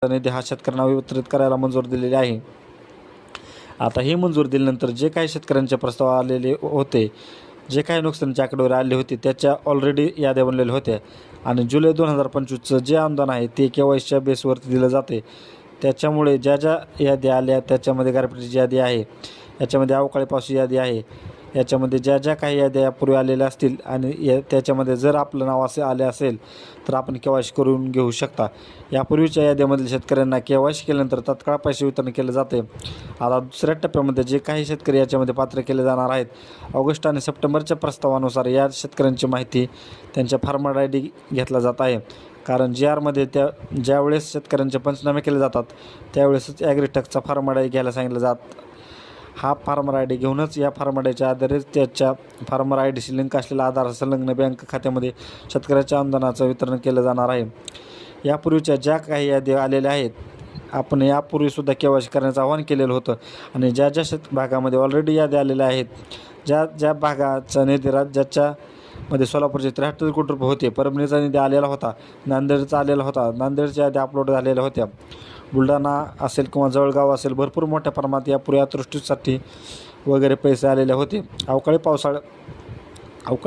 निधी हा शेतकऱ्यांना वितरित करायला मंजूर दिलेली आहे. आता ही मंजूर दिल्यानंतर जे काही शेतकऱ्यांचे प्रस्ताव आलेले होते, जे काही नुकसानीची आकडेवारी आली होती त्याच्या ऑलरेडी याद्या बनलेल्या होत्या आणि जुलै 2025चं जे अनुदान आहे ते KYCच्या बेसवरती दिलं जाते. त्याच्यामुळे ज्या ज्या याद्या आल्या त्याच्यामध्ये गारपिटीची यादी आहे, याच्यामध्ये अवकाळी पावसाची यादी आहे, याच्यामध्ये ज्या ज्या काही याद्या यापूर्वी आलेल्या असतील आणि त्याच्यामध्ये जर आपलं नाव असे आले असेल तर आपण KYC करून घेऊ शकता. यापूर्वीच्या याद्यामधील शेतकऱ्यांना KYC केल्यानंतर तात्काळ पैसे वितरण केले जाते. आता दुसऱ्या टप्प्यामध्ये जे काही शेतकरी याच्यामध्ये पात्र केले जाणार आहेत, ऑगस्ट आणि सप्टेंबरच्या प्रस्तावानुसार या शेतकऱ्यांची माहिती त्यांच्या फार्मर ID घेतला जात आहे. कारण GRमध्ये ज्यावेळेस शेतकऱ्यांचे पंचनामे केले जातात त्यावेळेसच ॲग्रीटेकचा फार्मर ID घ्यायला सांगितलं जातं. हा फार्मर ID घेऊनच या फार्मर IDच्या आधारेच त्याच्या फार्मर IDशी लिंक असलेला आधार संलग्न बँक खात्यामध्ये शेतकऱ्याच्या अनुदानाचं वितरण केलं जाणार आहे. यापूर्वीच्या ज्या काही याद्या आलेल्या आहेत, आपण यापूर्वीसुद्धा KYC करण्याचं आवाहन केलेलं होतं आणि ज्या ज्या भागामध्ये ऑलरेडी याद्या आलेल्या आहेत, ज्या भागाचा निधी राज्याच्यामध्ये सोलापूरचे 73 कोटी रुपये होते, परभणीचा निधी आलेला होता, नांदेडचा आलेला होता, नांदेडच्या याद्या अपलोड झालेल्या होत्या, बुलढाणा असेल किंवा जळगाव असेल, भरपूर मोठ्या प्रमाणात यापूर्वी अतिवृष्टीसाठी वगैरे पैसे आलेले होते. अवकाळी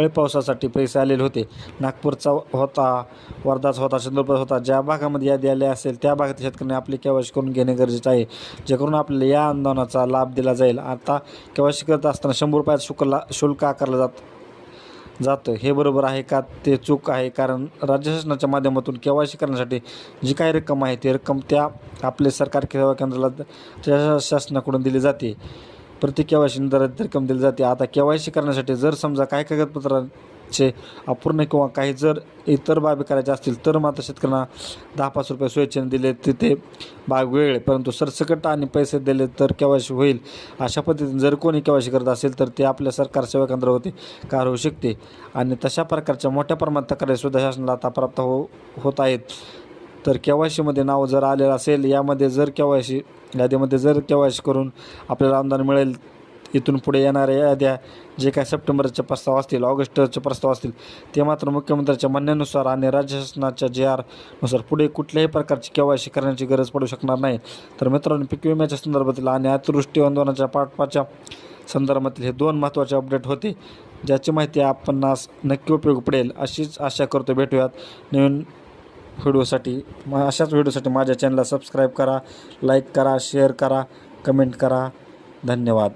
पावसासाठी पैसे आलेले होते. नागपूरचा होता, वर्धाचा होता, चंद्रपूर होता. ज्या भागामध्ये यादी आल्या असेल त्या भागात शेतकऱ्यांनी आपली KYC करून घेणे गरजेचे आहे, जेणेकरून आपल्याला या अनुदानाचा लाभ दिला जाईल. आता KYC करत असताना 100 रुपयाचं शुल्क आकारलं जातं. हे बरोबर आहे का? ते चूक आहे. कारण राज्य शासनाच्या माध्यमातून KYC करण्यासाठी जी काही रक्कम आहे ती रक्कम त्या आपले सरकार सेवा केंद्राला त्या शासनाकडून दिली जाते. प्रति KYC दरात रक्कम दिली जाते. आता KYC करण्यासाठी जर समजा काही कागदपत्रांचे अपूर्ण किंवा काही जर इतर बाबी करायच्या असतील तर मात्र शेतकऱ्यांना 10-5 रुपये स्वेच्छेने दिले तिथे बाग वेगळे, परंतु सरसकट आणि पैसे दिले तर KYC होईल. अशा पद्धतीने जर कोणी KYC करत असेल तर ते आपल्या सरकार सेवा केंद्रावरती कार होऊ शकते आणि तशा प्रकारच्या मोठ्या प्रमाणात तक्रारीसुद्धा शासनाला आता प्राप्त होत आहेत. तर KYCमध्ये नाव जर आलेलं असेल, यामध्ये जर यादीमध्ये जर KYC करून आपल्याला अनुदान मिळेल, इथून पुढे येणाऱ्या याद्या जे काही सप्टेंबरचे प्रस्ताव असतील, ऑगस्टचे प्रस्ताव असतील ते मात्र मुख्यमंत्र्यांच्या म्हणण्यानुसार आणि राज्य शासनाच्या GRनुसार पुढे कुठल्याही प्रकारची KYC करण्याची गरज पडू शकणार नाही. तर मित्रांनो, पीक विम्याच्या संदर्भातील आणि अतिवृष्टी अनुदानाच्या पार्ट 5च्या संदर्भातील हे 2 महत्त्वाचे अपडेट होते, ज्याची माहिती आपणास नक्की उपयोग पडेल अशीच आशा करतो. भेटूयात नवीन व्हिडिओसाठी. अशाच व्हिडिओसाठी माझ्या चॅनलला सबस्क्राईब करा, लाईक करा, शेअर करा, कमेंट करा. धन्यवाद.